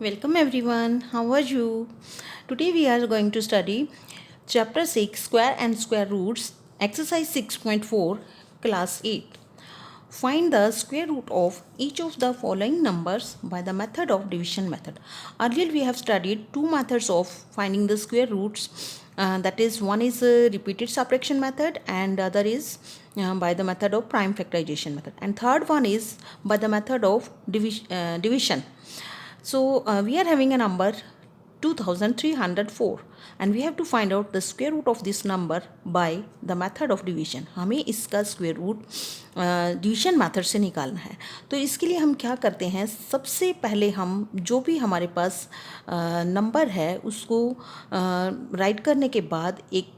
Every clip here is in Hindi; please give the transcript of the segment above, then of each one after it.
Welcome everyone. How are you? Today we are going to study chapter 6 square and square roots exercise 6.4 class 8. Find the square root of each of the following numbers by the method of division method. Earlier we have studied two methods of finding the square roots. That is, one is repeated subtraction method and other is by the method of prime factorization method, and third one is by the method of division. So we are having a number 2304 and we have to find out the square root of this number by the method of division. हमें इसका स्क्वायर रूट डिवीजन मेथड से निकालना है. तो इसके लिए हम क्या करते हैं, सबसे पहले हम जो भी हमारे पास नंबर है उसको राइट करने के बाद एक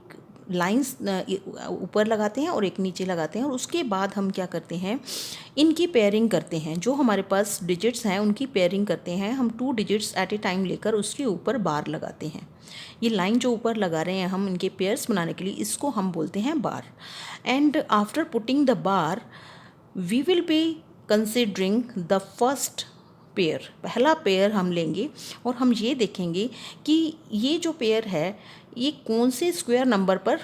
लाइंस ऊपर लगाते हैं और एक नीचे लगाते हैं, और उसके बाद हम क्या करते हैं, इनकी पेयरिंग करते हैं. जो हमारे पास डिजिट्स हैं उनकी पेयरिंग करते हैं. हम 2 डिजिट्स एट ए टाइम लेकर उसके ऊपर बार लगाते हैं. ये लाइन जो ऊपर लगा रहे हैं हम इनके पेयर्स बनाने के लिए, इसको हम बोलते हैं bar. And after putting the bar we will be considering the first pair. पहला पेयर हम लेंगे और हम ये देखेंगे कि ये जो पेयर है ये कौन से स्क्वायर नंबर पर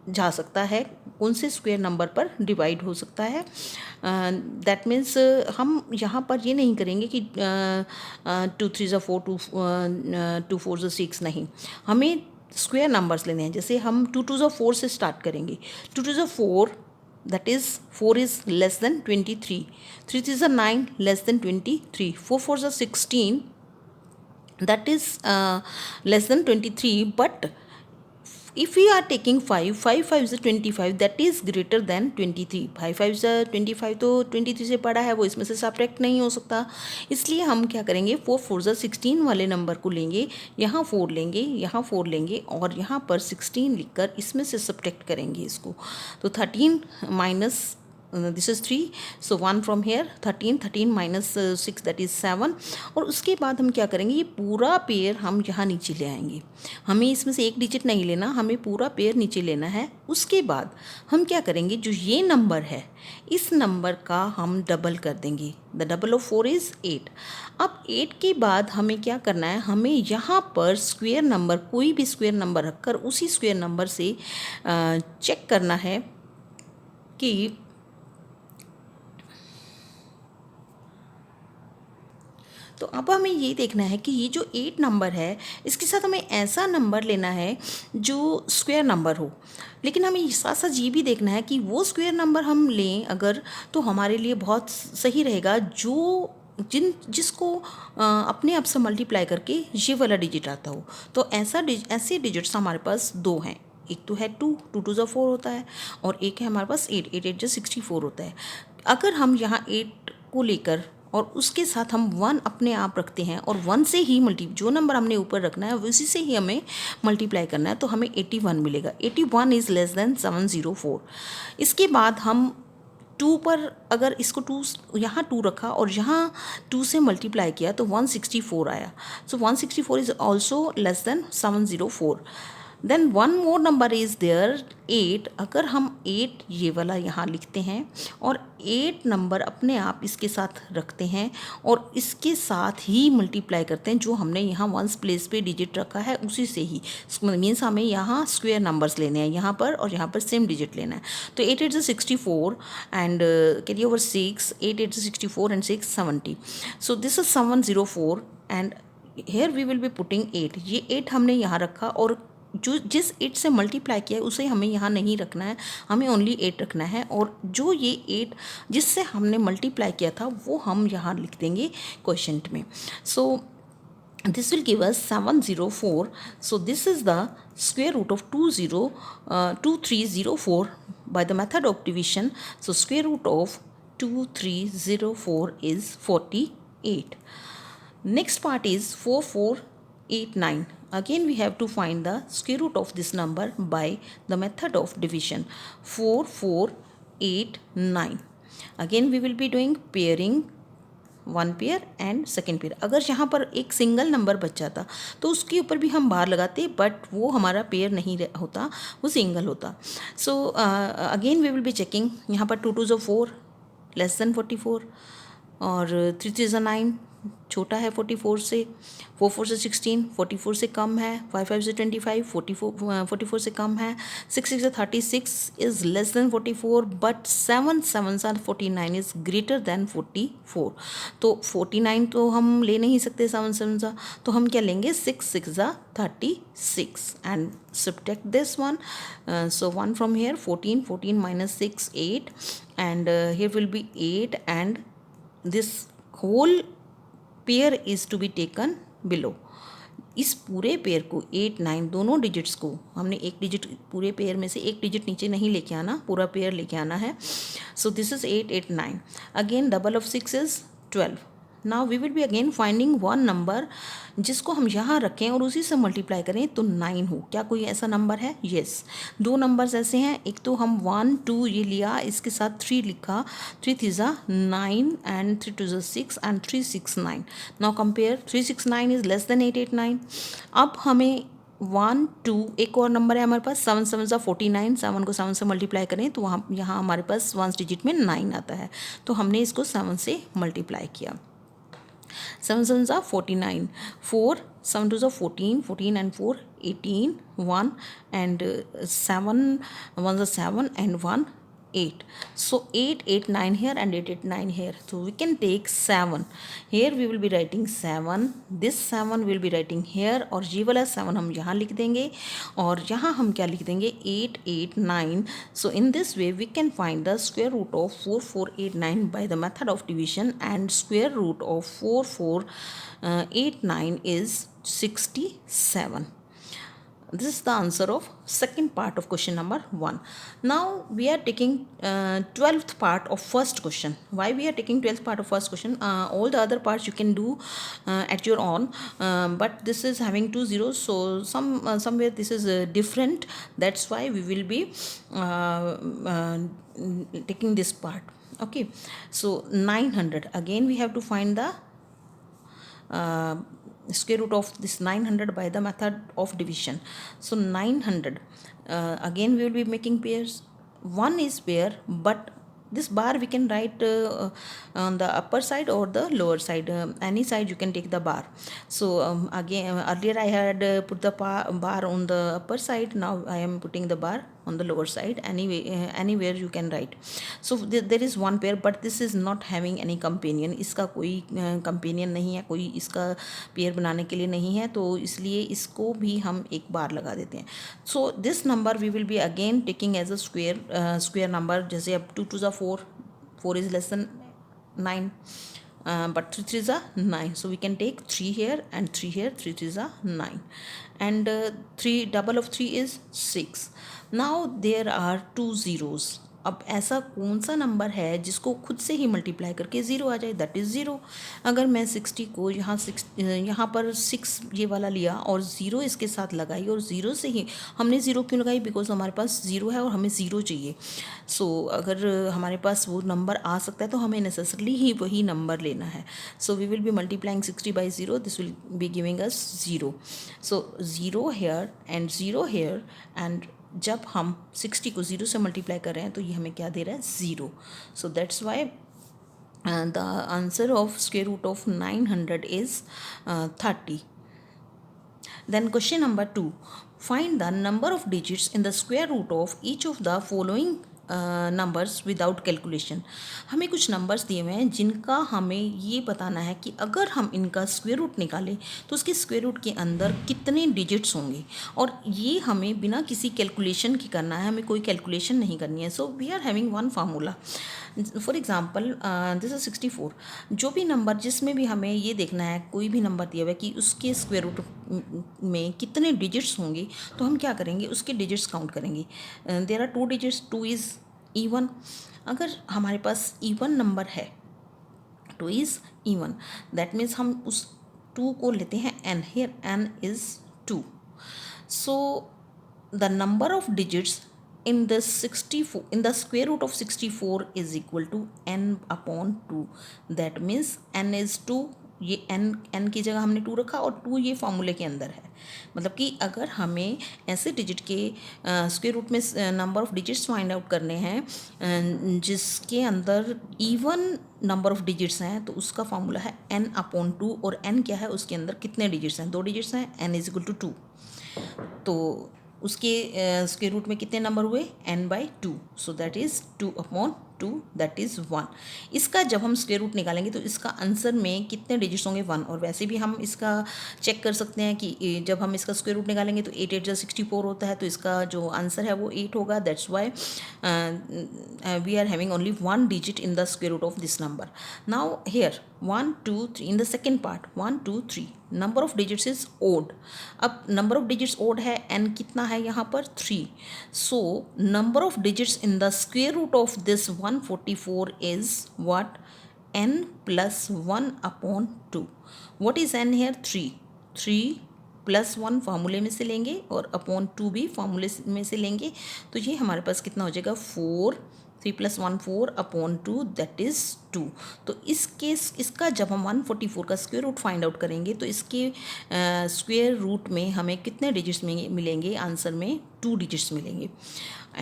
जा सकता है, कौन से स्क्वायर नंबर पर डिवाइड हो सकता है. दैट मीन्स हम यहाँ पर ये नहीं करेंगे कि 2 3 ज़ा 4 2 4 ज़ा 6, नहीं, हमें स्क्वायर नंबर्स लेने हैं. जैसे हम 2 2 ज़ा 4 से स्टार्ट करेंगे. 2 2 ज़ा 4, that is 4 is less than 23. 3 3 is 9, less than 23. 4 4 is 16, that is less than 23. But if we are taking 5 5 5 is 25, that is greater than 23. 5 5 is 25 तो 23 से बड़ा है, वो इसमें से सब्ट्रैक्ट नहीं हो सकता. इसलिए हम क्या करेंगे, 4 4 is 16 वाले नंबर को लेंगे, यहाँ 4 लेंगे, यहाँ 4 लेंगे और यहाँ पर 16 लिखकर इसमें से सब्ट्रैक्ट करेंगे इसको. तो 13 minus this is 3, so 1 from here, 13 minus 6, that is 7. और उसके बाद हम क्या करेंगे, ये पूरा पेयर हम यहाँ नीचे ले आएंगे. हमें इसमें से एक डिजिट नहीं लेना, हमें पूरा पेयर नीचे लेना है. उसके बाद हम क्या करेंगे, जो ये नंबर है इस नंबर का हम डबल कर देंगे. The double of 4 is 8. अब 8 के बाद हमें क्या करना है, हमें यहाँ पर स्क्वायर नंबर, कोई भी स्क्वायर नंबर रखकर उसी स्क्वायर नंबर से चेक करना है कि तो अब हमें ये देखना है कि ये जो 8 नंबर है इसके साथ हमें ऐसा नंबर लेना है जो स्क्वायर नंबर हो. लेकिन हमें साथ साथ ये भी देखना है कि वो स्क्वायर नंबर हम लें अगर, तो हमारे लिए बहुत सही रहेगा जो जिसको अपने आप से मल्टीप्लाई करके ये वाला डिजिट आता हो. तो ऐसे डिजिट्स हमारे पास दो हैं. एक तो है 2 2 2 ज़ा 4 होता है, और एक है हमारे पास 8 8 8 ज़ा 64 होता है. अगर हम यहाँ 8 को लेकर और उसके साथ हम 1 अपने आप रखते हैं और 1 से ही जो नंबर हमने ऊपर रखना है उसी से ही हमें मल्टीप्लाई करना है, तो हमें 81 मिलेगा. 81 इज़ लेस देन 704. इसके बाद हम 2 पर अगर इसको 2 यहाँ 2 रखा और यहाँ 2 से मल्टीप्लाई किया तो 164 आया. So 164 is also less than 704. Then one more number is there 8. अगर हम 8 ये वाला यहाँ लिखते हैं और 8 नंबर अपने आप इसके साथ रखते हैं और इसके साथ ही मल्टीप्लाई करते हैं, जो हमने यहाँ 1 प्लेस पे डिजिट रखा है उसी से ही. मीन्स हमें यहाँ स्क्वायर नंबर्स लेने हैं, यहाँ पर और यहाँ पर सेम डिजिट लेना है. तो 8 8 64 and carry over 6, 8 8 64 and 6 70. So this is 704 and here we will be putting 8. ये 8 हमने यहाँ रखा और जो जिस 8 से मल्टीप्लाई किया है उसे हमें यहाँ नहीं रखना है, हमें ओनली 8 रखना है. और जो ये 8 जिससे हमने मल्टीप्लाई किया था वो हम यहाँ लिख देंगे क्वेश्चन में. सो this will give us 704. So this is the square root of 2304 by the method of division. So square root of 2304 is 48. Next part is 4489. Again we have to find the square root of this number by the method of division. 4489. Again we will be doing pairing, 1 pair and second pair. अगर यहाँ पर एक सिंगल नंबर बच जाता तो उसके ऊपर भी हम बार लगाते, बट वो हमारा पेयर नहीं होता, वो सिंगल होता. So again we will be checking. यहाँ पर 2 2 ज़ा 4 लेस देन 44 और 3 3 ज़ा 9 छोटा है 44 से, 44 से 16, 44 से कम है, 55 से 25, 44 से कम है, 66 से 36 is less than 44, but 7 7s are 49 is greater than 44। तो 49 तो हम ले नहीं सकते 7 7s, तो हम क्या लेंगे 6 6 36 and subtract this one. So 1 from here, 14 minus 6 8, and here will be 8, and this whole pair is to be taken below. इस पूरे पेयर को 8 9 दोनों डिजिट्स को हमने एक डिजिट, पूरे पेयर में से एक डिजिट नीचे नहीं लेके आना, पूरा पेयर लेके आना है। So this is 8 8 9। Again double of 6 is 12। Now we will be again finding one number जिसको हम यहाँ रखें और उसी से मल्टीप्लाई करें तो 9 हो। क्या कोई ऐसा नंबर है? यस, दो नंबर्स ऐसे हैं। एक तो हम 1 2 ये लिया, इसके साथ 3 लिखा, 3 3 9 and 3 2 6 and 3 6 9। Now compare, 3 6 9 is less then 8 8 9। अब हमें 1 2 एक और नंबर है हमारे पास, 7 7 49, 7 को 7 से मल्टीप्लाई करें तो वहाँ यहाँ हमारे पास 1 डिजिट में 9 आता है, तो हमने इसको 7 से मल्टीप्लाई किया। 7 7 49, 4 7 2 14, 14 and 4 18, 1 and 7 1 7 and 1 8. So 8 8 9 here and 8 8 9 here. So we can take 7. Here we will be writing 7. This 7 will be writing here, और ये वाला 7 हम यहाँ लिख देंगे, और यहाँ हम क्या लिख देंगे 8 8 9. So in this way we can find the square root of 4 4 8 9 by the method of division, and square root of 4 4 8 9 is 67. This is the answer of second part of question number 1. Now we are taking 12th part of first question. Why we are taking 12th part of first question? All the other parts you can do at your own, but this is having 2 zeros, so somewhere this is different. That's why we will be taking this part. Okay, so 900, again we have to find the square root of this 900 by the method of division. So 900, again we will be making pairs. One is pair, but this bar we can write on the upper side or the lower side, any side you can take the bar. So again earlier I had put the bar on the upper side, now I am putting the bar on the lower side. Anyway, anywhere you can write. So there is one pair, but this is not having any companion. इसका कोई companion नहीं है, कोई इसका पेयर बनाने के लिए नहीं है, तो इसलिए इसको भी हम एक बार लगा देते हैं. So this number we will be again taking as a square number. जैसे अब 2 2 4, 4 is less than 9. But 3 3 9, so we can take 3 here and 3 here, 3 3 9, and 3 double of 3 is 6. Now there are 2 zeros. अब ऐसा कौन सा नंबर है जिसको खुद से ही मल्टीप्लाई करके ज़ीरो आ जाए, दैट इज़ ज़ीरो. अगर मैं 60 को यहाँ पर 6 ये वाला लिया और ज़ीरो इसके साथ लगाई, और ज़ीरो से ही हमने ज़ीरो क्यों लगाई, बिकॉज हमारे पास ज़ीरो है और हमें ज़ीरो चाहिए. सो अगर हमारे पास वो नंबर आ सकता है तो हमें नेसेसरली ही वही नंबर लेना है. So we will be multiplying 60 by zero, this will be giving us zero. So zero here and zero here, and जब हम 60 को 0 से मल्टीप्लाई कर रहे हैं तो ये हमें क्या दे रहा है, zero. So that's why the answer of square root of 900 is 30. Then question number 2, find the number of digits in the square root of each of the following numbers without calculation. हमें कुछ नंबर्स दिए हुए हैं जिनका हमें ये बताना है कि अगर हम इनका स्क्वायर रूट निकालें तो उसके स्क्वायर रूट के अंदर कितने डिजिट्स होंगे, और ये हमें बिना किसी कैलकुलेशन के करना है, हमें कोई कैलकुलेशन नहीं करनी है. So we are having one formula. For example this is 64. जो भी नंबर जिसमें भी हमें ये देखना है, कोई भी नंबर दिया हुआ है कि उसके स्क्वायर रूट में कितने डिजिट्स होंगे, तो हम क्या करेंगे, उसके डिजिट्स काउंट करेंगे. There are 2 digits, 2 is even. अगर हमारे पास even नंबर है, 2 इज़ even, दैट मीन्स हम उस 2 को लेते हैं n. here n is 2. so the number of digits in the 64, in the square root of 64 is equal to n upon 2. that means n is 2 ये n की जगह हमने 2 रखा और 2 ये फॉर्मूले के अंदर है। मतलब कि अगर हमें ऐसे डिजिट के स्क्वायर रूट में number of digits find out करने हैं जिसके अंदर इवन नंबर ऑफ़ डिजिट्स हैं, तो उसका फॉर्मूला है n/2 और n क्या है, उसके अंदर कितने डिजिट्स हैं, 2 डिजिट्स हैं, n = 2। तो उसके स्क्वायर रूट में कितने नंबर हुए, n/2, so that is 2/2, that is 1। इसका जब हम स्क्वायर रूट निकालेंगे तो इसका आंसर में कितने डिजिट्स होंगे, 1। और वैसे भी हम इसका चेक कर सकते हैं कि जब हम इसका स्क्वायर रूट निकालेंगे तो 8 8 64 होता है, तो इसका जो आंसर है वो 8 होगा। That's why we are having only 1 digit in the square root of this number. Now here 1 2 3 in the second part 1 2 3 number of digits is odd. अब नंबर ऑफ डिजिट्स ओड है, n कितना है यहाँ पर 3। So number of digits in the square root of this 144 is what, n + 1/2। What is n here, 3 + 1 फार्मूले में से लेंगे और /2 भी फार्मूले में से लेंगे, तो ये हमारे पास कितना हो जाएगा 4। 3 + 1 4/2, दैट इज़ 2। तो इसका जब हम 144 का स्क्वायर रूट फाइंड आउट करेंगे तो इसके स्क्वायर रूट में हमें कितने डिजिट्स मिलेंगे, आंसर में 2 डिजिट्स मिलेंगे।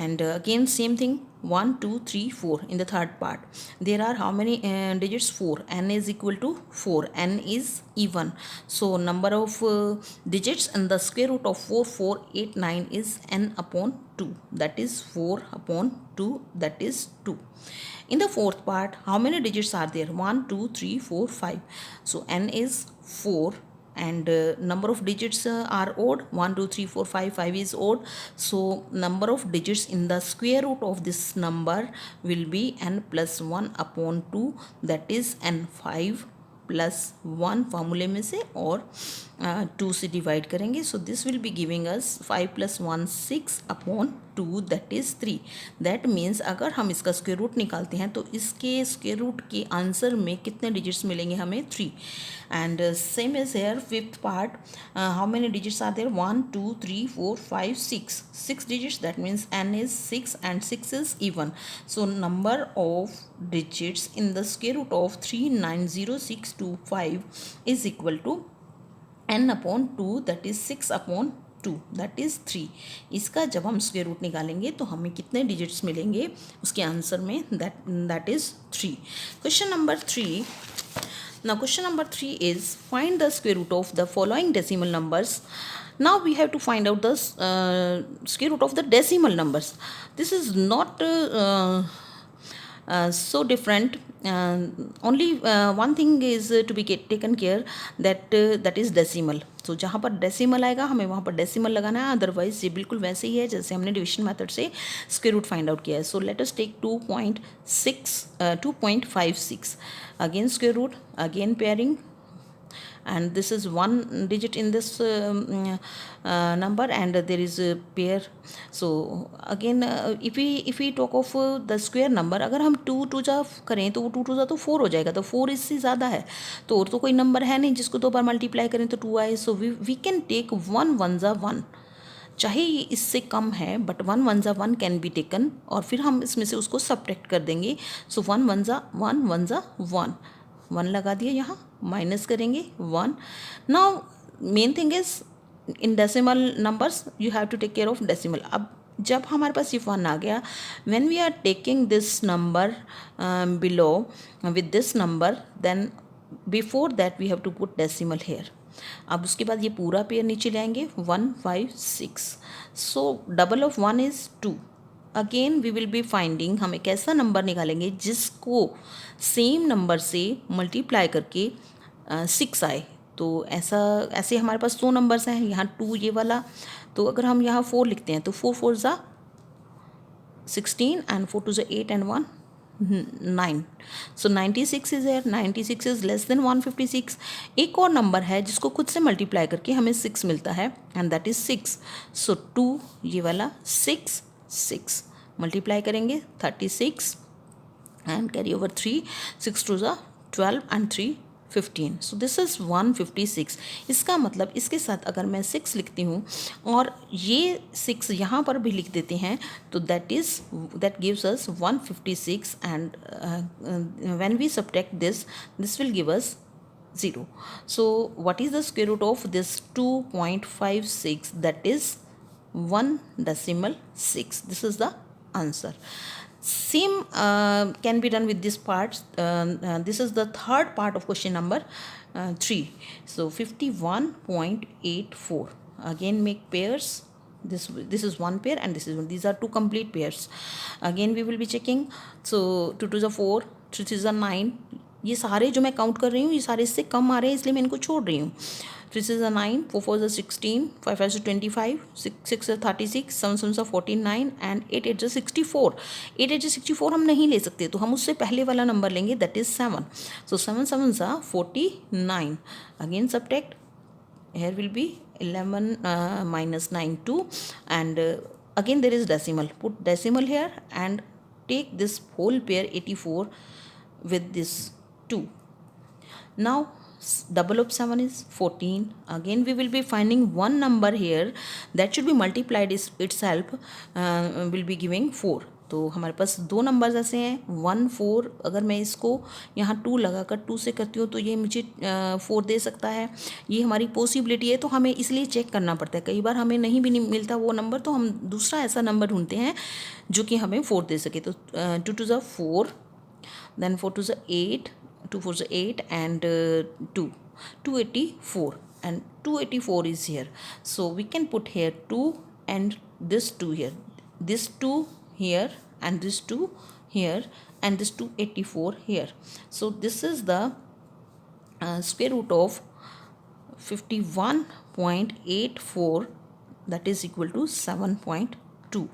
And again same thing, 1 2 3 4 in the third part there are how many digits, 4, n is equal to 4, n is even, so number of digits in the square root of 4 4 8 9 is n/2, that is 4/2, that is 2. In the fourth part, how many digits are there, 1 2 3 4 5, so n is 4 and number of digits are odd, 1 2 3 4 5, 5 is odd, so number of digits in the square root of this number will be n + 1/2, that is n 5 + 1 फार्मूले में से और 2 से डिवाइड करेंगे, so this will be giving us 5 + 1 6/2, that is 3। That means अगर हम इसका स्क्वायर रूट निकालते हैं तो इसके स्क्वायर रूट के आंसर में कितने डिजिट्स मिलेंगे हमें, 3। And same is here fifth part, how many digits are there, 1 2 3 4 5 6 digits, that means n is 6 and 6 is even, so number of digits in the square root of 390625 is equal to n/2, that is 6/2, that is 3। इसका जब हम स्क्वायर रूट निकालेंगे तो हमें कितने डिजिट्स मिलेंगे उसके आंसर में, that is 3। Question number 3, now question number 3 is find the square root of the following decimal numbers. Now we have to find out the square root of the decimal numbers. This is not so different, only one thing is to be taken care, that is decimal. तो जहाँ पर डेसिमल आएगा हमें वहाँ पर डेसिमल लगाना है, अदरवाइज ये बिल्कुल वैसे ही है जैसे हमने डिविजन मेथड से स्क्वायर रूट फाइंड आउट किया है। So let us take 2.56 again square root, again pairing, and this is 1 digit in this number and there is a pair. So again if we talk of the square number, अगर हम 2 2 जा करें तो वो 2 2 जा तो 4 हो जाएगा, तो 4 इससे ज़्यादा है, तो और तो कोई नंबर है नहीं जिसको 2 बार मल्टीप्लाई करें तो 2 आए। सो वी कैन टेक 1 1 जा 1, चाहे ये इससे कम है बट 1 1 जा 1 कैन बी टेकन, और फिर हम इसमें से उसको सब्ट्रैक्ट कर देंगे। सो 1 1 जा 1 1 जा 1 1 लगा दिया, यहाँ माइनस करेंगे 1। Now main thing is in decimal numbers you have to take care of decimal. अब जब हमारे पास ये 1 आ गया, when we are taking this number below with this number, then before that we have to put decimal here. अब उसके बाद ये पूरा पेयर नीचे लाएंगे 1 5 6, so double of 1 is 2। Again we will be finding, हम एक ऐसा नंबर निकालेंगे जिसको सेम नंबर से मल्टीप्लाई करके 6 आए। तो ऐसे हमारे पास 2 नंबर्स हैं, यहाँ 2 ये वाला, तो अगर हम यहाँ 4 लिखते हैं तो 4 4 ज़ा 16 एंड 4 2 ज़ा 8 and 1 9, so 96 is here, 96 is less than 156। एक और नंबर है जिसको खुद से मल्टीप्लाई करके हमें 6 मिलता है एंड दैट इज 6, सो 2 ये वाला 6 6 मल्टीप्लाई करेंगे 36 एंड कैरी ओवर 3, 6 2 ज़ा 12 एंड 3 15, सो दिस इज़ 156। इसका मतलब इसके साथ अगर मैं 6 लिखती हूँ और ये 6 यहाँ पर भी लिख देते हैं तो that gives us 156 and when we subtract this will give us 0. So what is the square root of this 2.56? That is 1.6. This is the answer. Same can be done with this part. This is the third part of question number 3. So 51.84. Again make pairs. This is one pair and this is one. These are two complete pairs. Again we will be checking. So 2 to the 4, 3 to the 9. ये सारे जो मैं काउंट कर रही हूँ ये सारे इससे कम आ रहे हैं, इसलिए मैं इनको छोड़ रही हूँ. 3 6 9, 4 4 16, 5 5 25, 6 6 36, 7 7 49 एंड 8 8 64. 8 8 64 हम नहीं ले सकते, तो हम उससे पहले वाला नंबर लेंगे, that is 7. So 7 7 49. Again subtract. Here will be 11 minus 9 2, and again there is decimal. Put decimal here and take this whole pair 84 with this 2. Now double of 7 is 14. Again we will be finding one number here that should be multiplied itself, will be giving 4. तो हमारे पास दो नंबर्स ऐसे हैं 1 4. अगर मैं इसको यहाँ 2 लगाकर 2 से करती हूँ तो ये मुझे 4 दे सकता है. ये हमारी पॉसिबिलिटी है, तो हमें इसलिए चेक करना पड़ता है. कई बार हमें नहीं भी नहीं मिलता वो नंबर, तो हम दूसरा ऐसा नंबर ढूंढते हैं जो कि हमें 4 दे सके. तो 2 to the 4, then 4 to the 8, 2 4 the 8 and 2, 284, and 284 is here. So we can put here 2 and this 2 here, this 2 here, and this 2 here, and this 284 here. So this is the square root of 51.84, that is equal to 7.2.